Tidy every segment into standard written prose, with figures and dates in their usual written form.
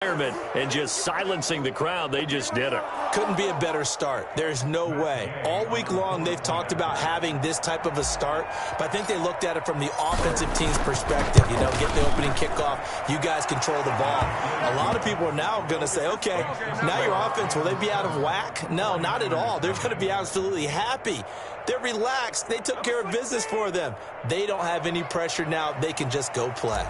And just silencing the crowd. They just did it. Couldn't be a better start. There's no way. All week long, they've talked about having this type of a start, but I think they looked at it from the offensive team's perspective. You know, get the opening kickoff. You guys control the ball. A lot of people are now going to say, okay, now your offense, will they be out of whack? No, not at all. They're going to be absolutely happy. They're relaxed. They took care of business for them. They don't have any pressure now. They can just go play.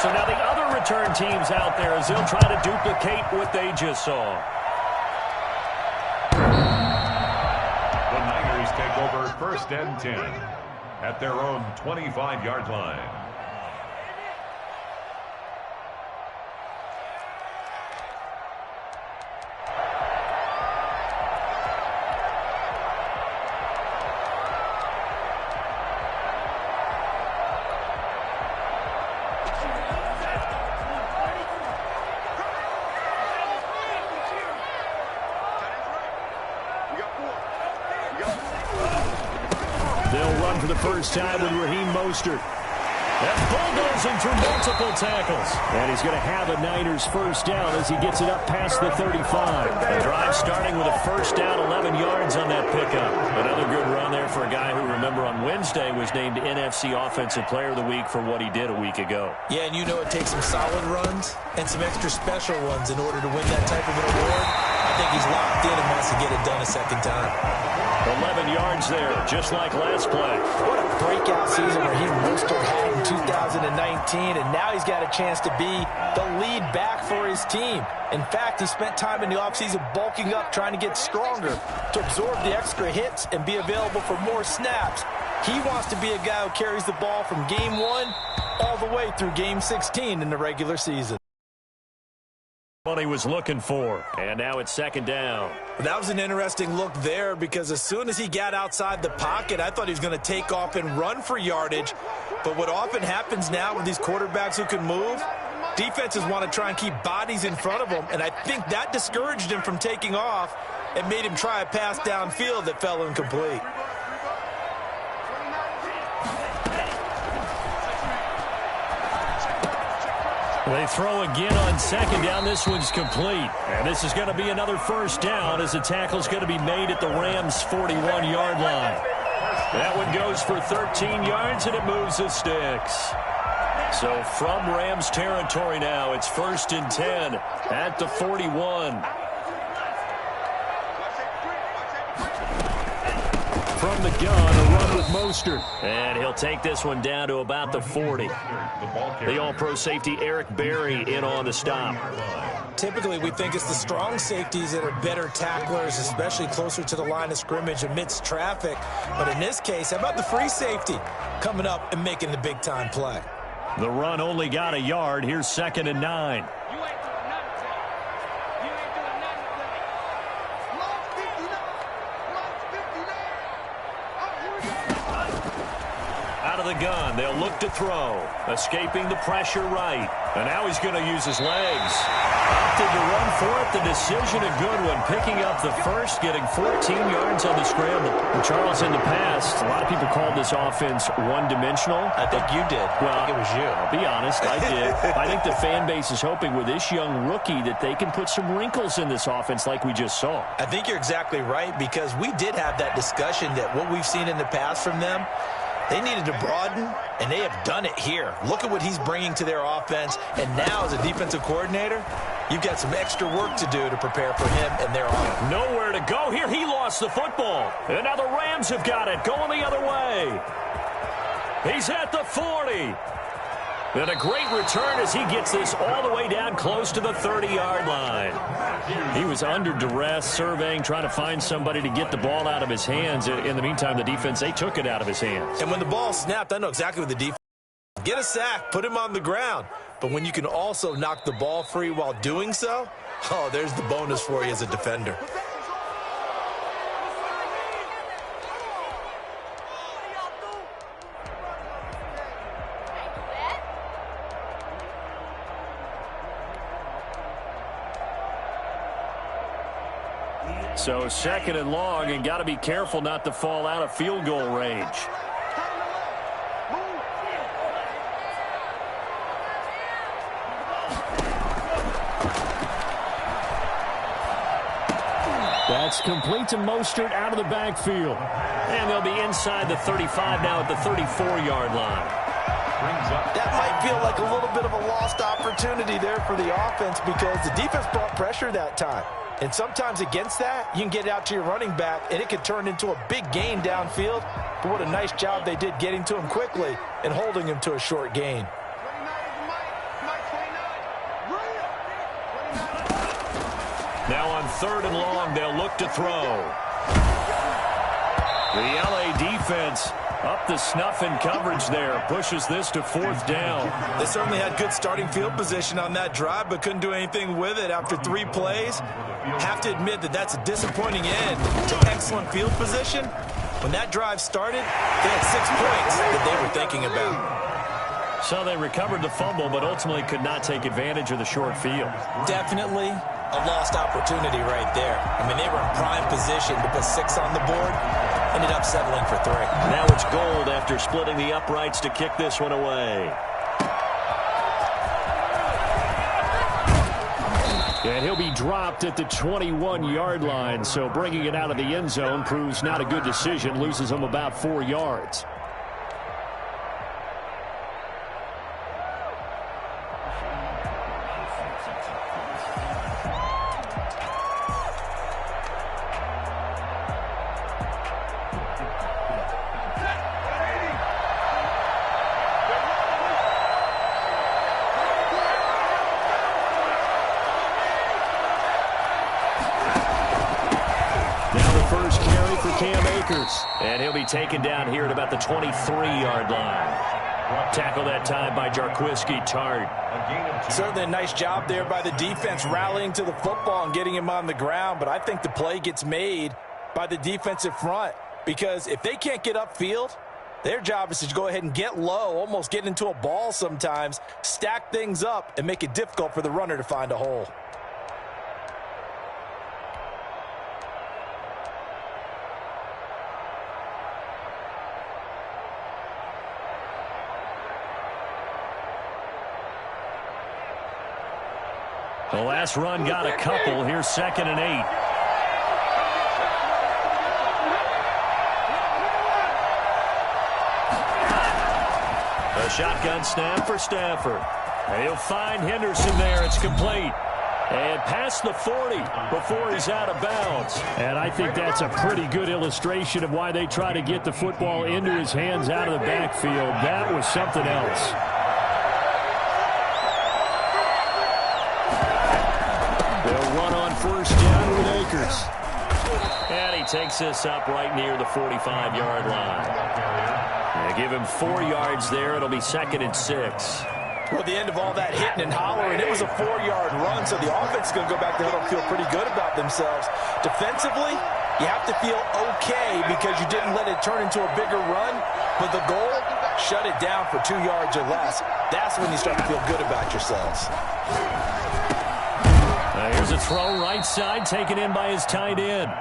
So now the other return teams out there as they'll try to duplicate what they just saw. The Niners take over 1st and 10 at their own 25-yard line. For the first time with Raheem Mostert. That's bulldozing through multiple tackles. And he's going to have a Niners first down as he gets it up past the 35. The drive starting with a first down, 11 yards on that pickup. Another good run there for a guy who, remember, on Wednesday was named NFC Offensive Player of the Week for what he did a week ago. Yeah, and you know it takes some solid runs and some extra special ones in order to win that type of an award. I think he's locked in and wants to get it done a second time. 11 yards there, just like last play. What a breakout season Raheem Mostert had in 2019, and now he's got a chance to be the lead back for his team. In fact, he spent time in the offseason bulking up, trying to get stronger to absorb the extra hits and be available for more snaps. He wants to be a guy who carries the ball from game 1 all the way through game 16 in the regular season. What he was looking for, and now it's second down. That was an interesting look there because as soon as he got outside the pocket, I thought he was going to take off and run for yardage. But what often happens now with these quarterbacks who can move, defenses want to try and keep bodies in front of them, and I think that discouraged him from taking off and made him try a pass downfield that fell incomplete. They throw again on second down. This one's complete. And this is going to be another first down as the tackle's going to be made at the Rams' 41-yard line. That one goes for 13 yards, and it moves the sticks. So from Rams territory now, it's 1st and 10 at the 41. From the gun, a run with Mostert. And he'll take this one down to about the 40. The all-pro safety Eric Berry in on the stop. Typically, we think it's the strong safeties that are better tacklers, especially closer to the line of scrimmage amidst traffic. But in this case, how about the free safety coming up and making the big-time play? The run only got a yard. Here's 2nd and 9. The gun. They'll look to throw. Escaping the pressure right. And now he's going to use his legs. Opted to run for it. The decision a good one. Picking up the first, getting 14 yards on the scramble. And Charles, in the past, a lot of people called this offense one-dimensional. I think you did. Well, I think it was you. I'll be honest, I did. I think the fan base is hoping with this young rookie that they can put some wrinkles in this offense like we just saw. I think you're exactly right because we did have that discussion that what we've seen in the past from them, they needed to broaden, and they have done it here. Look at what he's bringing to their offense. And now, as a defensive coordinator, you've got some extra work to do to prepare for him and their offense. Nowhere to go here. He lost the football. And now the Rams have got it, going the other way. He's at the 40. And a great return as he gets this all the way down close to the 30-yard line. He was under duress, surveying, trying to find somebody to get the ball out of his hands. In the meantime, the defense, they took it out of his hands. And when the ball snapped, I know exactly what the defense did. Get a sack, put him on the ground. But when you can also knock the ball free while doing so, oh, there's the bonus for you as a defender. So 2nd and long, and got to be careful not to fall out of field goal range. That's complete to Mostert out of the backfield. And they'll be inside the 35 now at the 34-yard line. That might feel like a little bit of a lost opportunity there for the offense because the defense brought pressure that time. And sometimes against that, you can get it out to your running back, and it could turn into a big gain downfield. But what a nice job they did getting to him quickly and holding him to a short gain. Now on 3rd and long, they'll look to throw. The LA defense up the snuff in coverage there. Pushes this to 4th down. They certainly had good starting field position on that drive, but couldn't do anything with it after 3 plays. Have to admit that that's a disappointing end to excellent field position. When that drive started, they had 6 points that they were thinking about. So they recovered the fumble, but ultimately could not take advantage of the short field. Definitely a lost opportunity right there. I mean, they were in prime position to put 6 on the board. Ended up settling for 3. Now it's Gold after splitting the uprights to kick this one away. And he'll be dropped at the 21-yard line, so bringing it out of the end zone proves not a good decision. Loses him about 4 yards. And he'll be taken down here at about the 23-yard line. Tackle that time by Jarquiski Tart. Certainly a nice job there by the defense rallying to the football and getting him on the ground. But I think the play gets made by the defensive front because if they can't get upfield, their job is to go ahead and get low, almost get into a ball sometimes, stack things up, and make it difficult for the runner to find a hole. The last run got a couple. Here's 2nd and 8. A shotgun snap for Stafford. And he'll find Henderson there. It's complete. And past the 40 before he's out of bounds. And I think that's a pretty good illustration of why they try to get the football into his hands out of the backfield. That was something else. They'll run on 1st down with Akers. And he takes this up right near the 45-yard line. They give him 4 yards there. It'll be 2nd and 6. Well, the end of all that hitting and hollering, it was a 4-yard run, so the offense is going to go back there and feel pretty good about themselves. Defensively, you have to feel okay because you didn't let it turn into a bigger run, but the goal, shut it down for 2 yards or less. That's when you start to feel good about yourselves. Here's a throw right side, taken in by his tight end.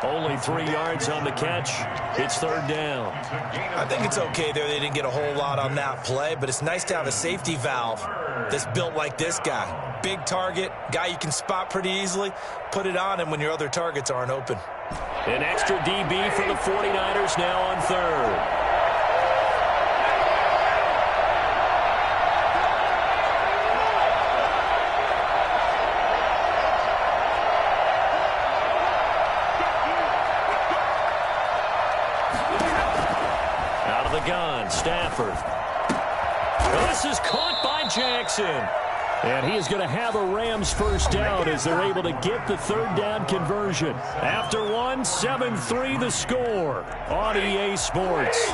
Only 3 yards on the catch. It's 3rd down. I think it's okay there. They didn't get a whole lot on that play, but it's nice to have a safety valve that's built like this guy. Big target, guy you can spot pretty easily. Put it on him when your other targets aren't open. An extra DB for the 49ers now on 3rd. Gun, Stafford. This is caught by Jackson. And he is going to have a Rams 1st down as they're able to get the 3rd down conversion. After 1, 7-3 the score on EA Sports.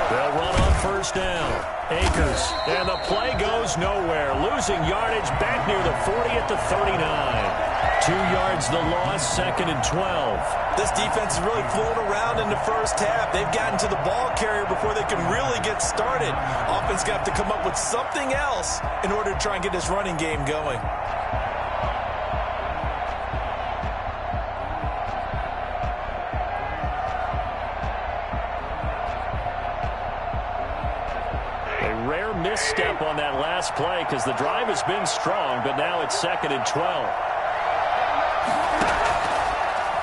They'll run on 1st down. Akers. And the play goes nowhere. Losing yardage back near the 40 at the 39. 2 yards the loss, 2nd and 12. This defense is really flown around in the first half. They've gotten to the ball carrier before they can really get started. Offense got to come up with something else in order to try and get this running game going. misstep on that last play because the drive has been strong, but now it's 2nd and 12.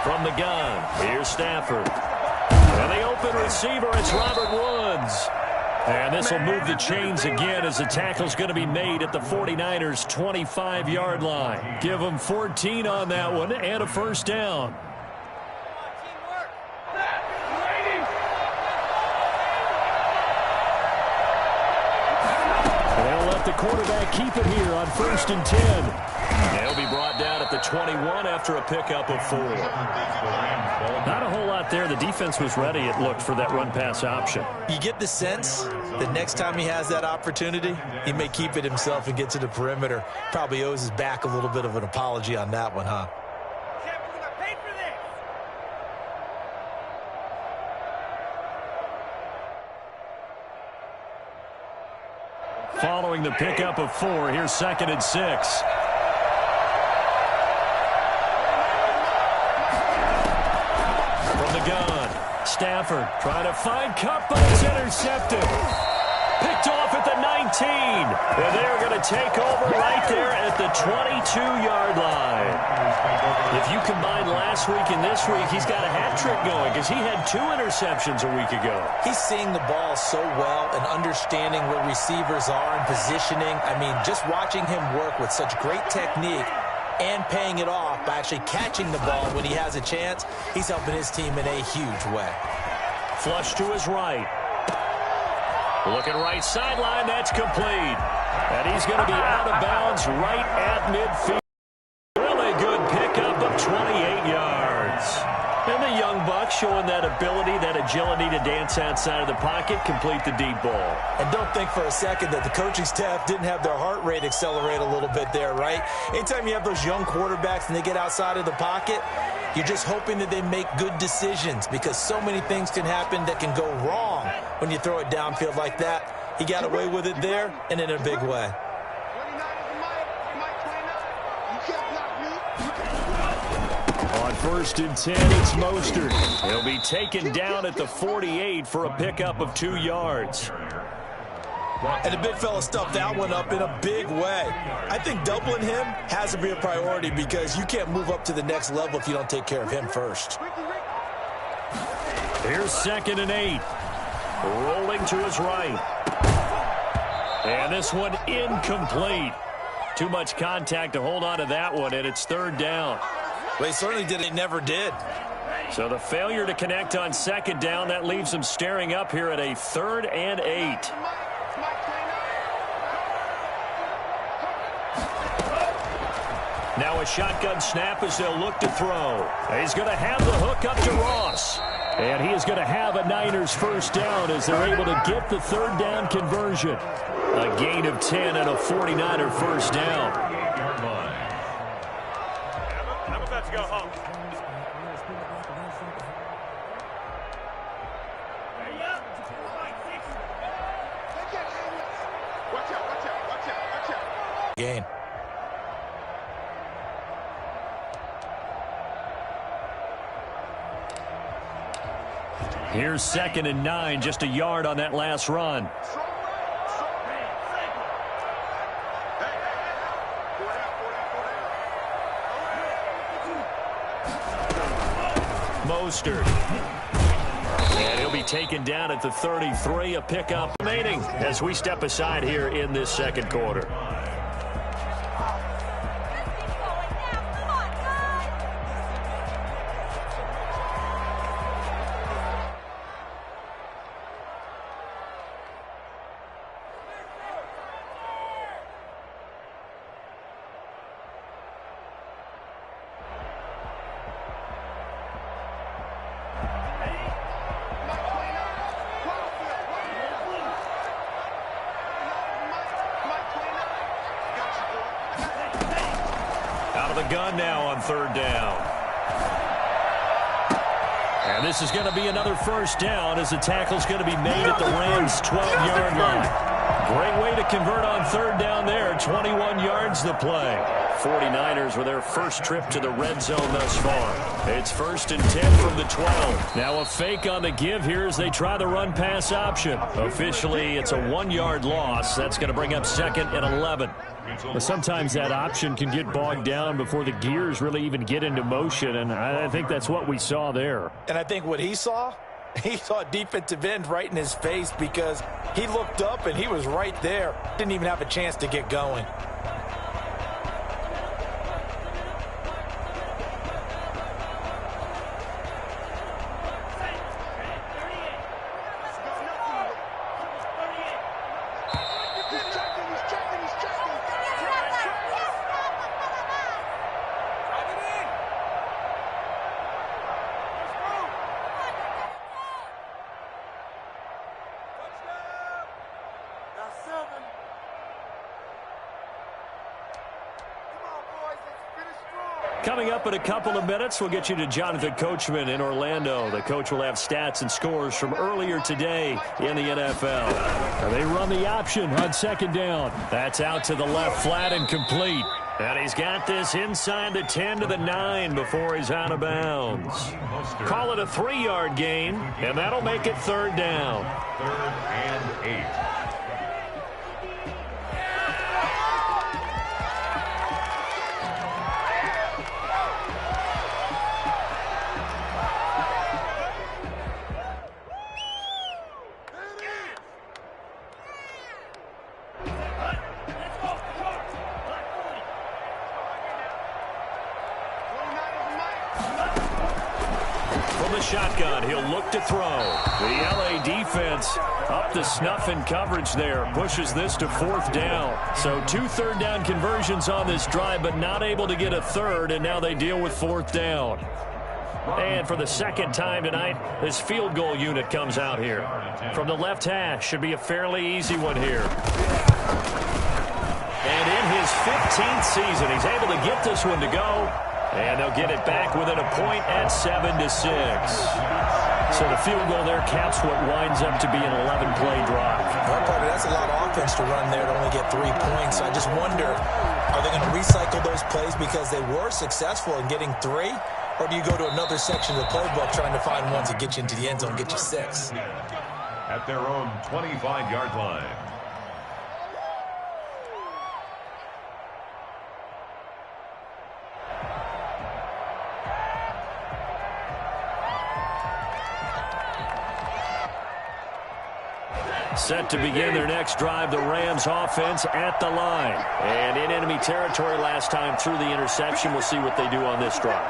From the gun, here's Stafford. And the open receiver, it's Robert Woods. And this will move the chains again as the tackle's going to be made at the 49ers' 25-yard line. Give them 14 on that one and a first down. They'll let the quarterback keep it here on 1st and 10. They'll be brought down at the 21 after a pickup of 4. Not a whole lot there. The defense was ready, it looked, for that run-pass option. You get the sense that next time he has that opportunity, he may keep it himself and get to the perimeter. Probably owes his back a little bit of an apology on that one, huh? Following the pickup of 4, here's 2nd and 6. Gun. Stafford trying to find Kupp, but it's intercepted. Picked off at the 19. And they're going to take over right there at the 22-yard line. If you combine last week and this week, he's got a hat trick going because he had 2 interceptions a week ago. He's seeing the ball so well and understanding where receivers are and positioning. I mean, just watching him work with such great technique and paying it off by actually catching the ball when he has a chance, he's helping his team in a huge way. Flush to his right. Looking right sideline, that's complete. And he's going to be out of bounds right at midfield. Really good pickup of 28 yards. And the young buck showing that ability, that agility to dance outside of the pocket, complete the deep ball. And don't think for a second that the coaching staff didn't have their heart rate accelerate a little bit there, right? Anytime you have those young quarterbacks and they get outside of the pocket, you're just hoping that they make good decisions because so many things can happen that can go wrong when you throw it downfield like that. He got away with it there and in a big way. On 1st and 10, it's Mostert. He'll be taken down at the 48 for a pickup of 2 yards. And the big fella stuffed that one up in a big way. I think doubling him has to be a priority because you can't move up to the next level if you don't take care of him first. Here's 2nd and 8. Rolling to his right. And this one incomplete. Too much contact to hold on to that one, and it's 3rd down. They certainly did. They never did. So the failure to connect on 2nd down, that leaves them staring up here at a 3rd and 8. Now a shotgun snap as they'll look to throw. He's going to have the hook up to Ross. And he is going to have a Niners first down as they're able to get the 3rd down conversion. A gain of 10 and a 49er first down. I'm about to go home. Gain. Here's 2nd and 9, just a yard on that last run. Mostert. And he'll be taken down at the 33, a pickup remaining as we step aside here in this 2nd quarter. The gun now on 3rd down. And this is going to be another first down as the tackle's going to be made at the Rams' 12-yard line. Great way to convert on 3rd down there. 21 yards the play. 49ers with their first trip to the red zone thus far. It's 1st and 10 from the 12. Now a fake on the give here as they try the run-pass option. Officially, it's a 1-yard loss. That's going to bring up 2nd and 11. Well, sometimes that option can get bogged down before the gears really even get into motion, and I think that's what we saw there. And I think what he saw a defensive end right in his face because he looked up and he was right there. Didn't even have a chance to get going. Coming up in a couple of minutes, we'll get you to Jonathan Coachman in Orlando. The coach will have stats and scores from earlier today in the NFL. Now they run the option on 2nd down. That's out to the left, flat and complete. And he's got this inside the 10 to the 9 before he's out of bounds. Call it a 3-yard gain, and that'll make it 3rd down. 3rd and 8. Shotgun, he'll look to throw. The LA defense up the snuff in coverage there, pushes this to 4th down. So 2 3rd down conversions on this drive, but not able to get a 3rd, and now they deal with 4th down. And for the 2nd time tonight, this field goal unit comes out here. From the left hash, should be a fairly easy one here. And in his 15th season, he's able to get this one to go. And they'll get it back within a point at 7-6. So the field goal there caps what winds up to be an 11-play drive. Well, probably that's a lot of offense to run there to only get 3 points. I just wonder, are they going to recycle those plays because they were successful in getting 3? Or do you go to another section of the playbook trying to find ones that get you into the end zone, get you 6? At their own 25-yard line. Set to begin their next drive, the Rams offense at the line. And in enemy territory last time through the interception. We'll see what they do on this drive.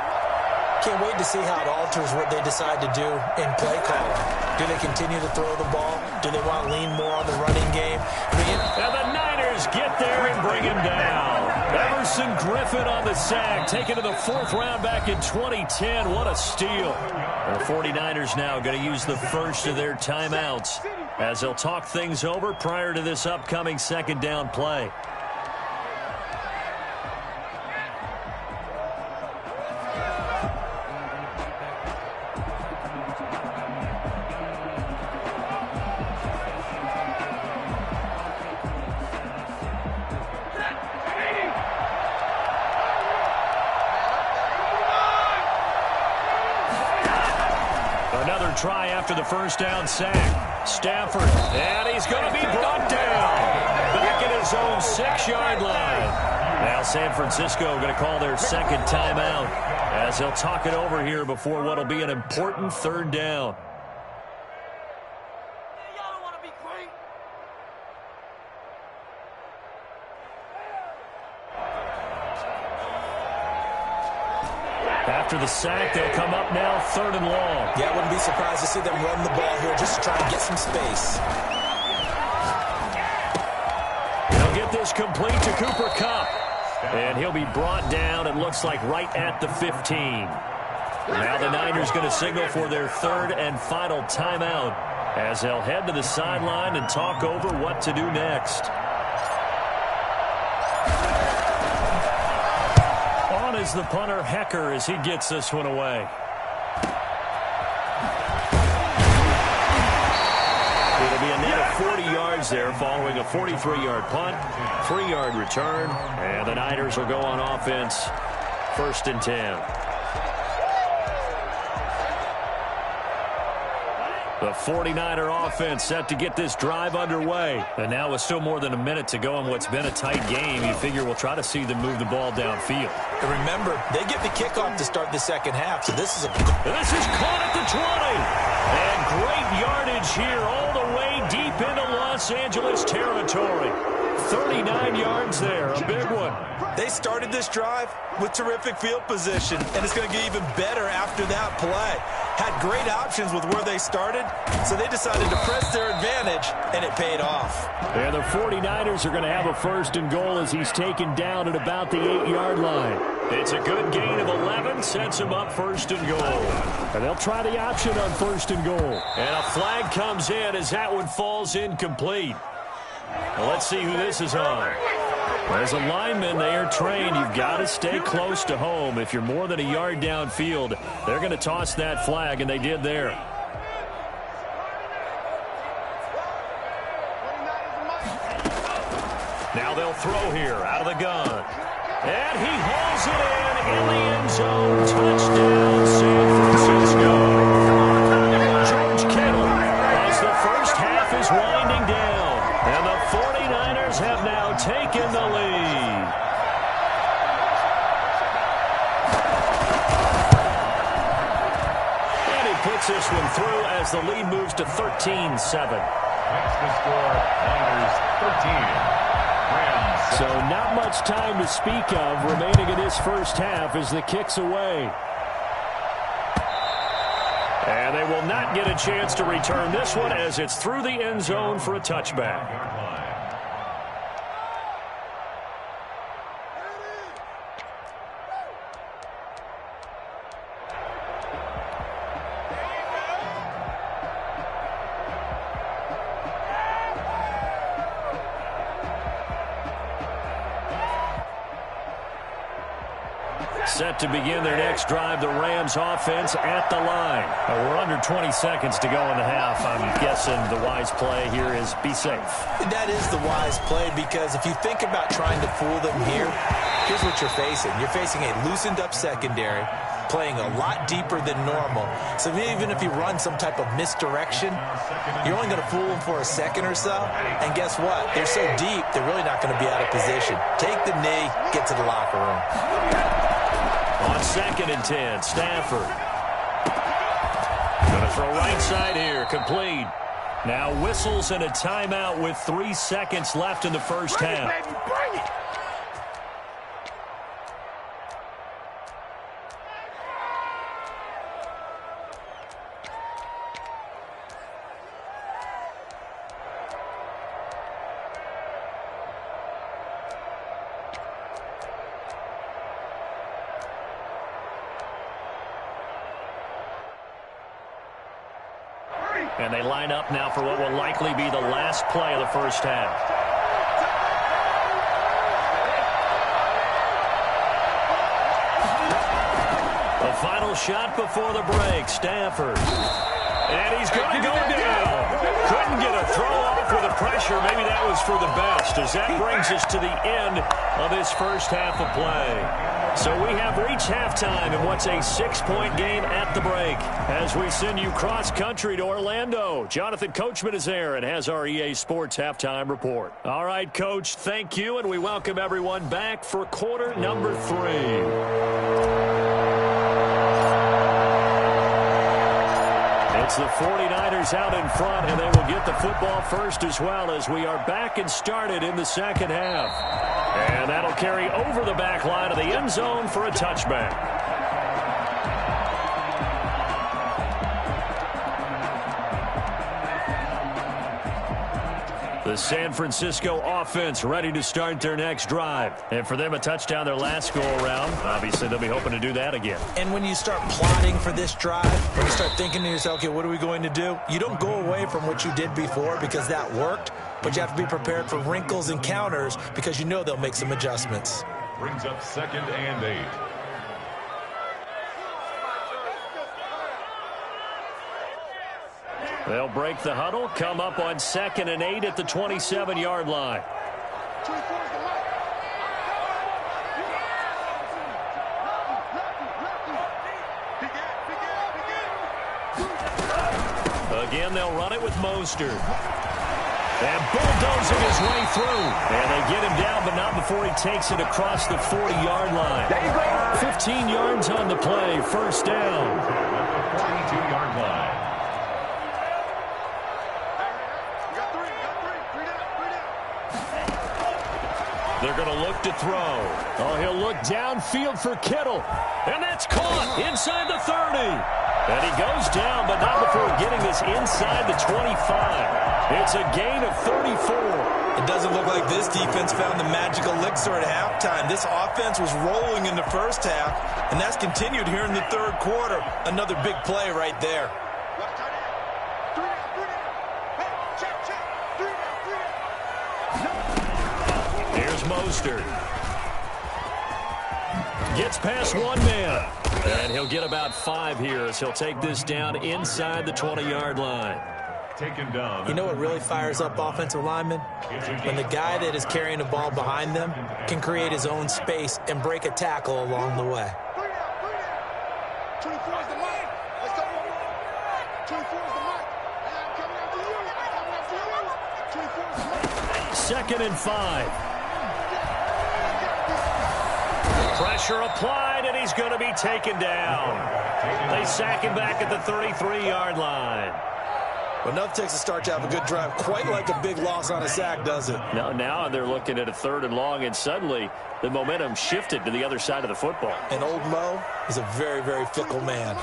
Can't wait to see how it alters what they decide to do in play calling. Do they continue to throw the ball? Do they want to lean more on the running game? And the Niners get there and bring him down. Everson Griffin on the sack, taken to the 4th round back in 2010. What a steal. The 49ers now going to use the first of their timeouts as they'll talk things over prior to this upcoming 2nd down play. Another try after the 1st down sack. Stafford, and he's going to be brought down. Back at his own 6-yard line. Now San Francisco going to call their 2nd timeout as they'll talk it over here before what will be an important 3rd down. After the sack, they'll come up now 3rd and long. Yeah, I wouldn't be surprised to see them run the ball here just to try and get some space. They'll get this complete to Cooper Kupp. And he'll be brought down, it looks like, right at the 15. Now the Niners going to signal for their 3rd and final timeout as they'll head to the sideline and talk over what to do next. Is the punter Hecker as he gets this one away. It'll be a net of 40 yards. yards there following a 43-yard punt, 3-yard return, and the Niners will go on offense, 1st and 10. The 49er offense set to get this drive underway. And now with still more than a minute to go in what's been a tight game, you figure we'll try to see them move the ball downfield. And remember, they get the kickoff to start the second half, so this is caught at the 20. And great yardage here all the way deep into Los Angeles territory. 39 yards there, a big one. They started this drive with terrific field position, and it's going to get even better after that play. Had great options with where they started, so they decided to press their advantage, and it paid off. And the 49ers are going to have a 1st and goal as he's taken down at about the 8-yard line. It's a good gain of 11, sets him up 1st and goal. And they'll try the option on 1st and goal. And a flag comes in as that one falls incomplete. Well, let's see who this is on. As a lineman, they are trained. You've got to stay close to home. If you're more than a yard downfield, they're going to toss that flag, and they did there. Now they'll throw here out of the gun. And he hauls it in the end zone. Touchdown, San Francisco. George Kittle as the first half is winding down. And the 49ers have now taken the lead. And he puts this one through as the lead moves to 13-7. That's the score. Niners 13. So not much time to speak of remaining in this first half as the kick's away. And they will not get a chance to return this one as it's through the end zone for a touchback. Set to begin their next drive, the Rams offense at the line. We're under 20 seconds to go in the half. I'm guessing the wise play here is be safe. That is the wise play, because if you think about trying to fool them here, here's what you're facing. You're facing a loosened up secondary, playing a lot deeper than normal. So even if you run some type of misdirection, you're only going to fool them for a second or so. And guess what? They're so deep, they're really not going to be out of position. Take the knee, get to the locker room. On 2nd and 10, Stafford. Going to throw right side here, complete. Now whistles and a timeout with 3 seconds left in the first half. Bring it. And they line up now for what will likely be the last play of the first half. The final shot before the break, Stafford. And he's going to go down. Couldn't get a throw off with the pressure. Maybe that was for the best, as that brings us to the end of this first half of play. So we have reached halftime in what's a 6-point game at the break. As we send you cross-country to Orlando, Jonathan Coachman is there and has our EA Sports halftime report. All right, Coach, thank you, and we welcome everyone back for quarter number 3. It's the 49ers out in front, and they will get the football first as well as we are back and started in the second half. And that'll carry over the back line of the end zone for a touchback. The San Francisco offense ready to start their next drive. And for them, a touchdown their last go-around. Obviously, they'll be hoping to do that again. And when you start plotting for this drive, when you start thinking to yourself, okay, what are we going to do? You don't go away from what you did before because that worked, but you have to be prepared for wrinkles and counters because you know they'll make some adjustments. Brings up 2nd and 8. They'll break the huddle, come up on 2nd and 8 at the 27-yard line. Again, they'll run it with Mostert. And bulldozing his way through. And they get him down, but not before he takes it across the 40-yard line. 15 yards on the play, first down. 42-yard line. They're going to look to throw. Oh, he'll look downfield for Kittle. And that's caught inside the 30. And he goes down, but not before getting this inside the 25. It's a gain of 34. It doesn't look like this defense found the magical elixir at halftime. This offense was rolling in the first half, and that's continued here in the third quarter. Another big play right there. Here's Mostert. Gets past one man. And he'll get about 5 here as he'll take this down inside the 20-yard line. Taken down. You know what really fires up offensive linemen? When the guy that is carrying the ball behind them can create his own space and break a tackle along the way. Second and 5. Pressure applied, and he's going to be taken down. They sack him back at the 33-yard line. Well, enough takes to start to have a good drive. Quite like a big loss on a sack, does it? Now they're looking at a 3rd and long, and suddenly the momentum shifted to the other side of the football. And old Mo is a very, very fickle man.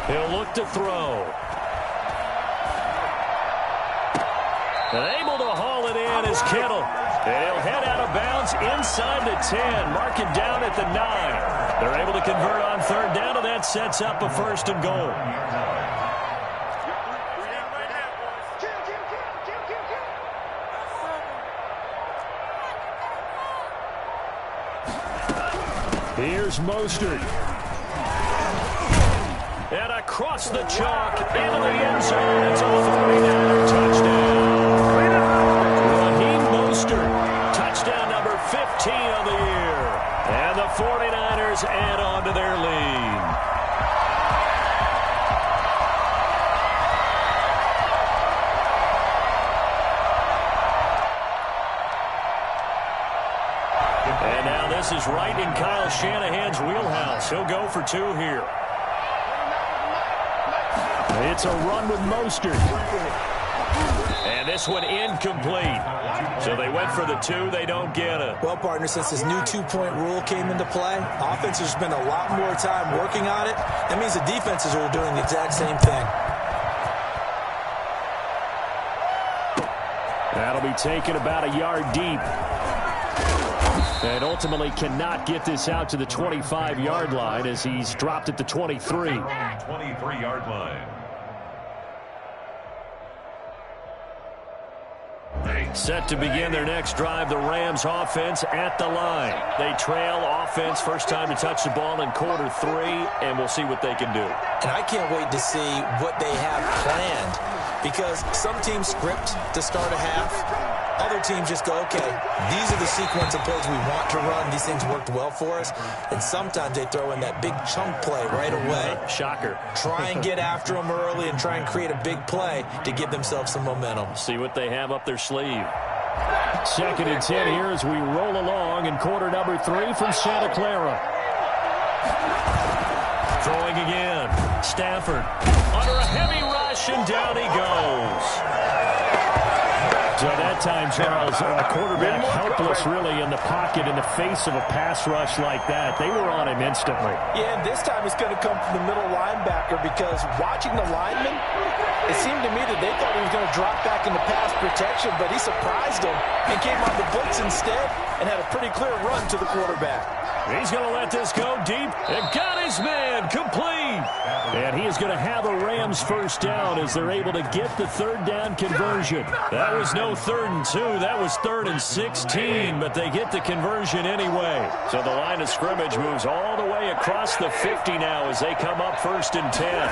He'll look to throw. And able to haul it in is Kittle. And he'll head out of bounds inside the 10, mark it down at the 9. They're able to convert on 3rd down, and that sets up a 1st and goal. Here's Mostert. And across the chalk into the end zone. It's a 49er touchdown. Raheem Mostert, touchdown number 15 of the year. And the 49ers add on to their lead. And now this is right in Kyle Shanahan's wheelhouse. He'll go for 2 here. It's a run with Mostert. And this one incomplete. So they went for the 2. They don't get it. Well, partner, since this new 2-point rule came into play, offense has spent a lot more time working on it. That means the defenses are doing the exact same thing. That'll be taken about a yard deep. And ultimately cannot get this out to the 25-yard line as he's dropped at the 23. 23-yard line. Set to begin their next drive, the Rams offense at the line. They trail offense, first time to touch the ball in quarter 3, and we'll see what they can do. And I can't wait to see what they have planned, because some teams script to start a half. Other teams just go, okay, these are the sequence of plays we want to run. These things worked well for us. And sometimes they throw in that big chunk play right away. Shocker. Try and get after them early and try and create a big play to give themselves some momentum. See what they have up their sleeve. 2nd and 10 here as we roll along in quarter number 3 from Santa Clara. Throwing again. Stafford under a heavy rush, and down he goes. So that time, Charles, a quarterback helpless really in the pocket in the face of a pass rush like that. They were on him instantly. Yeah, and this time it's going to come from the middle linebacker, because watching the lineman, it seemed to me that they thought he was going to drop back into pass protection, but he surprised him and came on the blitz instead and had a pretty clear run to the quarterback. He's going to let this go deep and got his man complete. And he is going to have a Rams first down as they're able to get the 3rd down conversion. That was no 3rd and 2. That was 3rd and 16, but they get the conversion anyway. So the line of scrimmage moves all the way across the 50 now as they come up 1st and 10.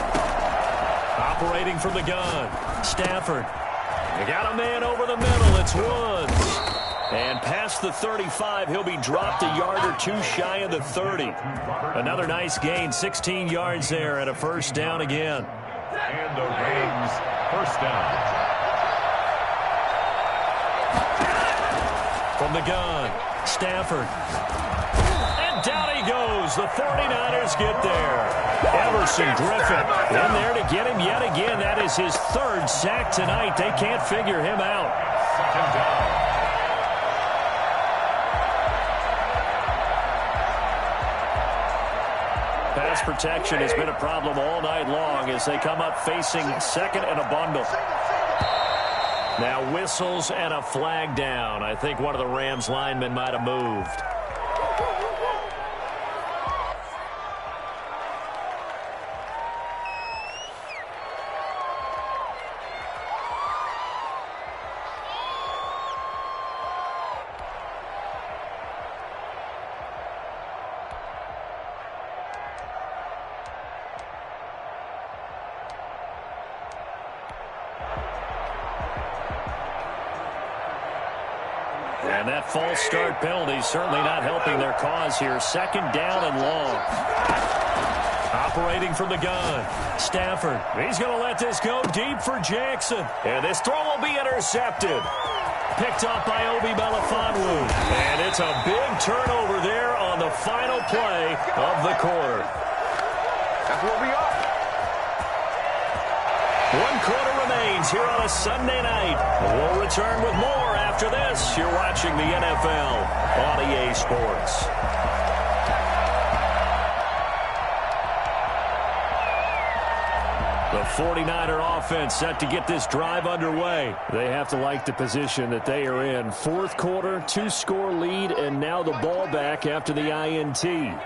Operating from the gun, Stafford. They got a man over the middle. It's Woods. And past the 35, he'll be dropped a yard or two shy of the 30. Another nice gain, 16 yards there and a first down again. And the Rams first down. From the gun, Stafford. And down he goes. The 49ers get there. Everson Griffin in there to get him yet again. That is his third sack tonight. They can't figure him out. Second down. Pass protection has been a problem all night long as they come up facing second and a bundle. Now whistles and a flag down. I think one of the Rams linemen might have moved. And that false start penalty certainly not helping their cause here. Second down and long. Operating from the gun, Stafford. He's going to let this go deep for Jackson. And this throw will be intercepted. Picked off by Obi Melifonwu. And it's a big turnover there on the final play of the quarter. That's where we are. 1 quarter remains here on a Sunday night. We'll return with more after this. You're watching the NFL on EA Sports. The 49er offense set to get this drive underway. They have to like the position that they are in. Fourth quarter, 2-score lead, and now the ball back after the INT. They'll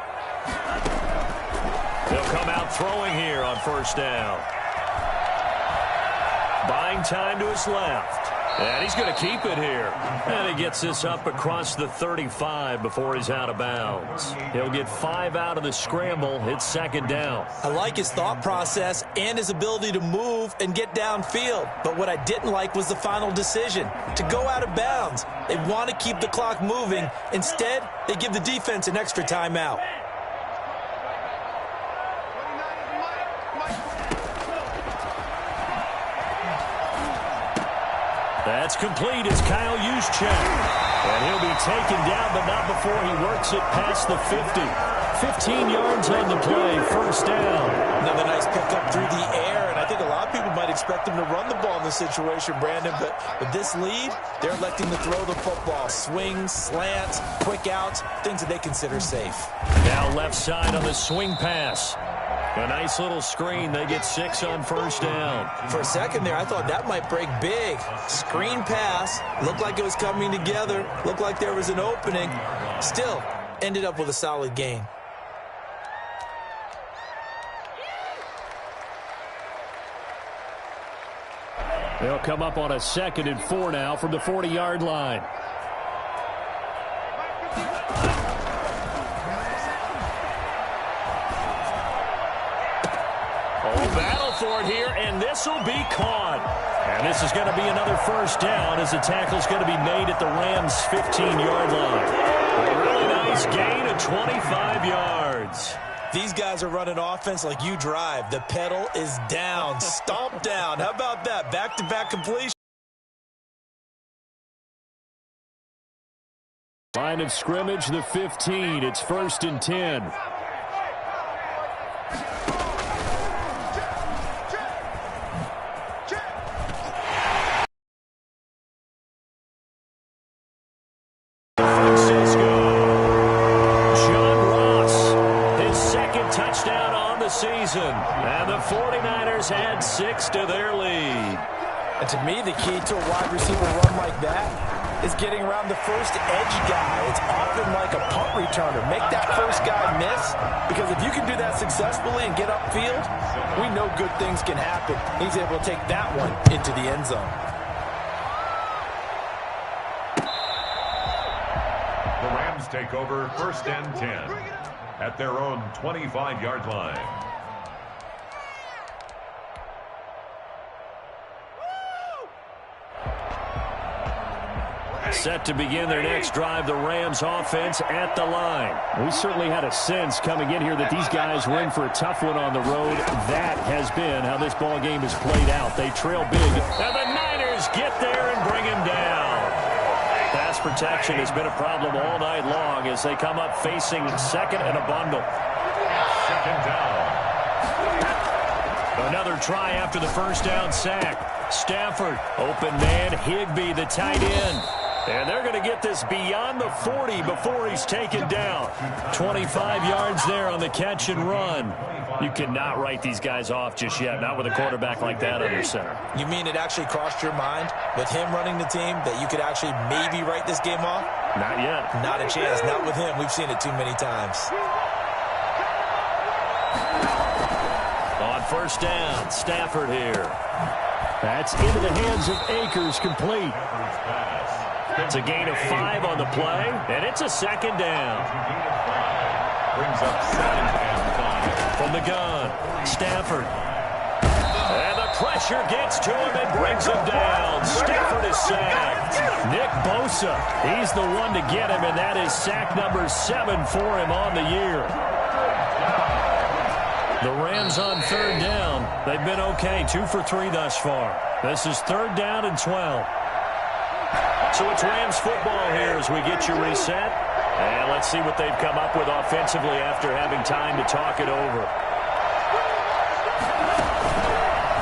come out throwing here on first down. Buying time to his left. And he's going to keep it here. And he gets this up across the 35 before he's out of bounds. He'll get 5 out of the scramble. It's second down. I like his thought process and his ability to move and get downfield. But what I didn't like was the final decision, to go out of bounds. They want to keep the clock moving. Instead, they give the defense an extra timeout. That's complete. It's Kyle Juszczyk. And he'll be taken down, but not before he works it past the 50. 15 yards on the play. First down. Another nice pickup through the air, and I think a lot of people might expect him to run the ball in this situation, Brandon, but with this lead, they're electing to throw the football. Swings, slants, quick outs, things that they consider safe. Now left side on the swing pass. A nice little screen. They get 6 on first down. For a second there, I thought that might break big. Screen pass. Looked like it was coming together. Looked like there was an opening. Still, ended up with a solid gain. They'll come up on a 2nd and 4 now from the 40-yard line. Battle for it here, and this will be caught. And this is going to be another first down as the tackle's going to be made at the Rams' 15-yard line. A really nice gain of 25 yards. These guys are running offense like you drive. The pedal is down, stomp down. How about that? Back-to-back completion. Line of scrimmage, the 15. It's 1st and 10. And the 49ers add 6 to their lead. And to me, the key to a wide receiver run like that is getting around the first edge guy. It's often like a punt returner. Make that first guy miss, because if you can do that successfully and get upfield, we know good things can happen. He's able to take that one into the end zone. The Rams take over 1st and 10 at their own 25-yard line. Set to begin their next drive, the Rams offense at the line. We certainly had a sense coming in here that these guys were in for a tough one on the road. That has been how this ball game has played out. They trail big, and the Niners get there and bring him down. Pass protection has been a problem all night long as they come up facing second and a bundle. Second down. Another try after the first down sack. Stafford, open man, Higbee, the tight end. And they're going to get this beyond the 40 before he's taken down. 25 yards there on the catch and run. You cannot write these guys off just yet, not with a quarterback like that under center. You mean it actually crossed your mind with him running the team that you could actually maybe write this game off? Not yet. Not a chance. Not with him. We've seen it too many times. On first down, Stafford here. That's into the hands of Akers, complete. It's a gain of 5 on the play, and it's a second down. Brings up 7 and 5. From the gun, Stafford. And the pressure gets to him and brings him down. Stafford is sacked. Nick Bosa, he's the one to get him, and that is sack number 7 for him on the year. The Rams on third down. They've been okay, 2 for 3 thus far. This is third down and 12. So it's Rams football here as we get you reset. And let's see what they've come up with offensively after having time to talk it over.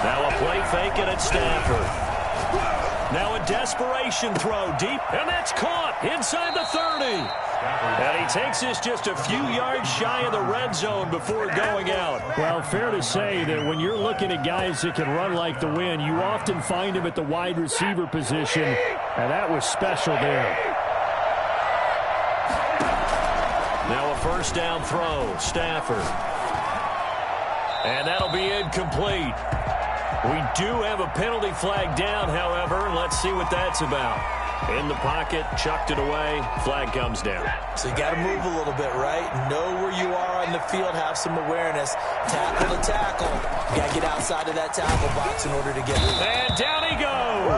Now a play fake and it's Stafford. Now a desperation throw deep, and that's caught inside the 30. And he takes this just a few yards shy of the red zone before going out. Well, fair to say that when you're looking at guys that can run like the wind, you often find him at the wide receiver position, and that was special there. Now a first down throw, Stafford. And that'll be incomplete. We do have a penalty flag down, however. Let's see what that's about. In the pocket, chucked it away, flag comes down. So you got to move a little bit, right? Know where you are on the field, have some awareness. Tackle to tackle. You got to get outside of that tackle box in order to get it. And down he goes.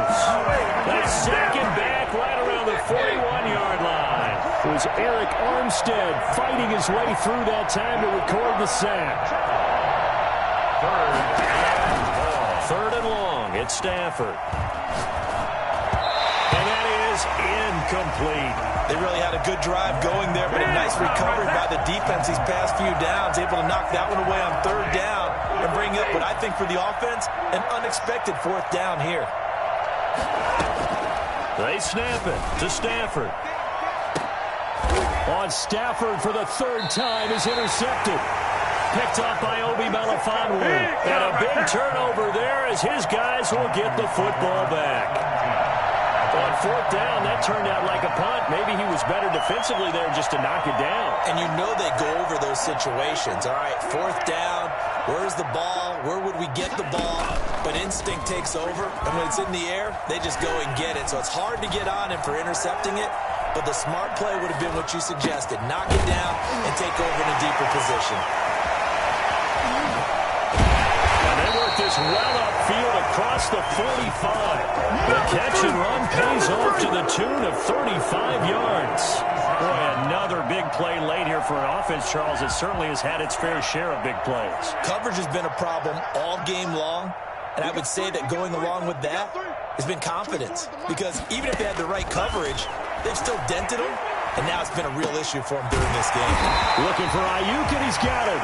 That's second back right around the 41-yard line. It was Eric Armstead fighting his way through that time to record the sack. Third and long. It's Stafford. And that is incomplete. They really had a good drive going there, but a nice recovery by the defense these past few downs, able to knock that one away on third down and bring up what I think for the offense, an unexpected fourth down here. They snap it to Stafford. On Stafford for the third time is intercepted. Picked off by Obi Melifonwu. And a big turnover there as his guys will get the football back. On fourth down, that turned out like a punt. Maybe he was better defensively there just to knock it down. And you know they go over those situations. All right, fourth down, where's the ball? Where would we get the ball? But instinct takes over, and when it's in the air, they just go and get it. So it's hard to get on him for intercepting it, but the smart play would have been what you suggested. Knock it down and take over in a deeper position. This well upfield across the 45. The catch and run pays off to the tune of 35 yards. Boy, another big play late here for an offense, Charles. It certainly has had its fair share of big plays. Coverage has been a problem all game long, and I would say that going along with that has been confidence. Because even if they had the right coverage, they've still dented them. And now it's been a real issue for him during this game. Looking for Ayuk, and he's got him.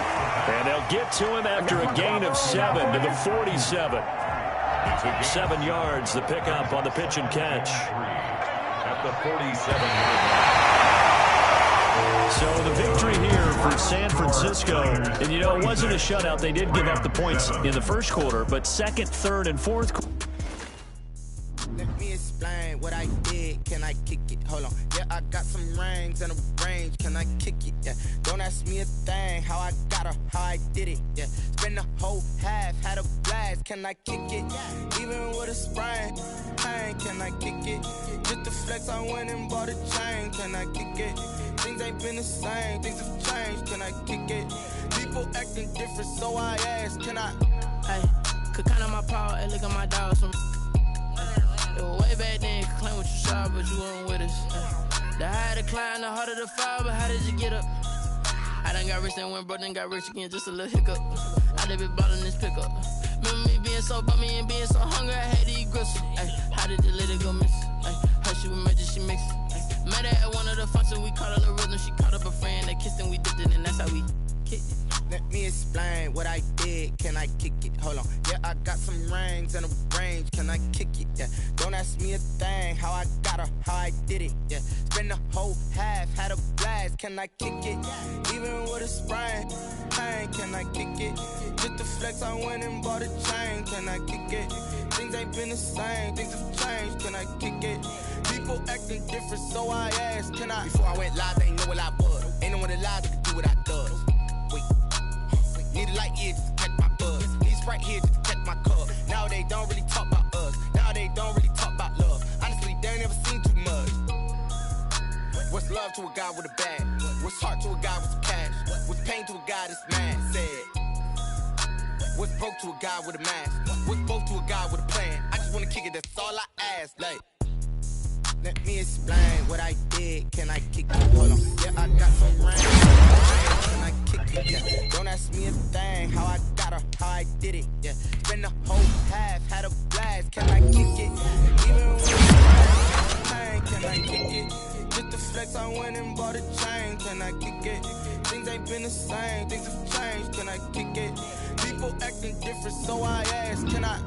And they'll get to him after a gain of 7 to the 47. 7 yards, the pickup on the pitch and catch. At the 47-yard line. So the victory here for San Francisco. And, you know, it wasn't a shutout. They did give up the points in the first quarter, but second, third, and fourth quarter. Let me explain what I did. Can I kick it? Hold on. Yeah, I got some rings and a range. Can I kick it? Yeah. Don't ask me a thing. How I got her, how I did it. Yeah. Spend the whole half, had a blast. Can I kick it? Even with a sprain. Can I kick it? Just the flex, I went and bought a chain. Can I kick it? Things ain't been the same. Things have changed. Can I kick it? People acting different, so I asked. Can I? Hey, could count on my power and look at my dogs from. Way back then, claim what you saw, but you weren't with us. The higher the climb, the harder the fall, but how did you get up? I done got rich, then went broke, then got rich again, just a little hiccup. I done been ballin' this pickup. Remember me being so bummy and being so hungry, I had to eat gristle. How did you let it go miss? How she was magic, she mixed. Met her at one of the functions, we caught her the rhythm. She caught up a friend, they kissed and we dipped it, and that's how we kicked it. Let me explain what I did. Can I kick it? Hold on. Yeah, I got some rings and a range. Can I kick it? Yeah. Don't ask me a thing. How I got her, how I did it. Yeah. Spend the whole half, had a blast. Can I kick it? Even with a sprain. Pain, can I kick it? Just the flex, I went and bought a chain. Can I kick it? Things ain't been the same. Things have changed. Can I kick it? People acting different, so I asked. Can I? Before I went live, they ain't know what I was. Ain't no one alive that could do what I does. Wait. Need a light ear just to catch my buzz. Need Sprite here just to catch my cup. Now they don't really talk about us. Now they don't really talk about love. Honestly, they ain't never seen too much. What's love to a guy with a bag? What's heart to a guy with some cash? What's pain to a guy that's mad? Said. What's broke to a guy with a mask? What's both to a guy with a plan? I just wanna kick it, that's all I ask. Like, let me explain what I did. Can I kick it? Hold on. Yeah, I got some rain. Can I kick it? Yeah. Don't ask me a thing. How I got her, how I did it. Yeah. Spend the whole half, had a blast. Can I kick it? Even with a pain, can I kick it? Just the flex, I went and bought a chain. Can I kick it? Things ain't been the same. Things have changed. Can I kick it? People acting different, so I asked. Can I?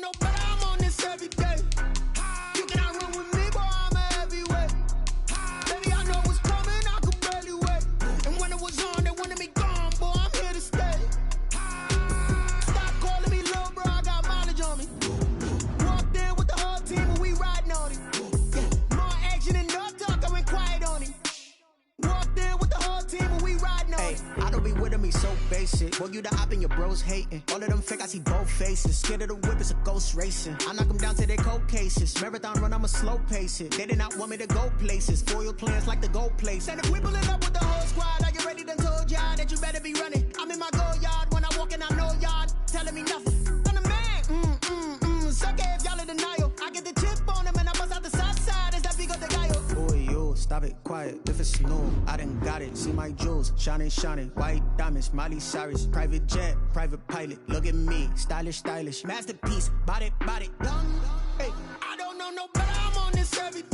No, but I'm on this every day. You cannot run with me, boy, I'm a heavyweight. Baby, I know what's coming, I could barely wait. And when it was on, they wanted me gone, boy, I'm here to stay. Stop calling me little bro, I got mileage on me. Walked in with the whole team, and we riding on it. Yeah. More action and no talk, I went quiet on it. Walked in with the whole team, and we riding on it. I don't be with me so basic. Boy, you the op and your bros hating. All of them fake, I see both faces. Scared of the whip, it's a ghost racing. I knock them down to their cold cases. Marathon run, I'ma slow pace it. They did not want me to go places. Foil plans like the gold place. And if we pulling up with the whole squad, are you ready? Done told y'all that you better be running. I'm in my go yard. When I walk in, I know y'all telling me nothing. I'm the man. Suck it if y'all in denial. I get the chip on them and I bust out the south side. Is that big of the guy? Boy, yo, stop it, quiet. If it's new, I done got it. See my jewels, shining, shining. White diamonds, Miley Cyrus. Private jet, private pilot. Look at me, stylish, stylish. Masterpiece, body, done. Hey, I don't know no better. I'm on this every day.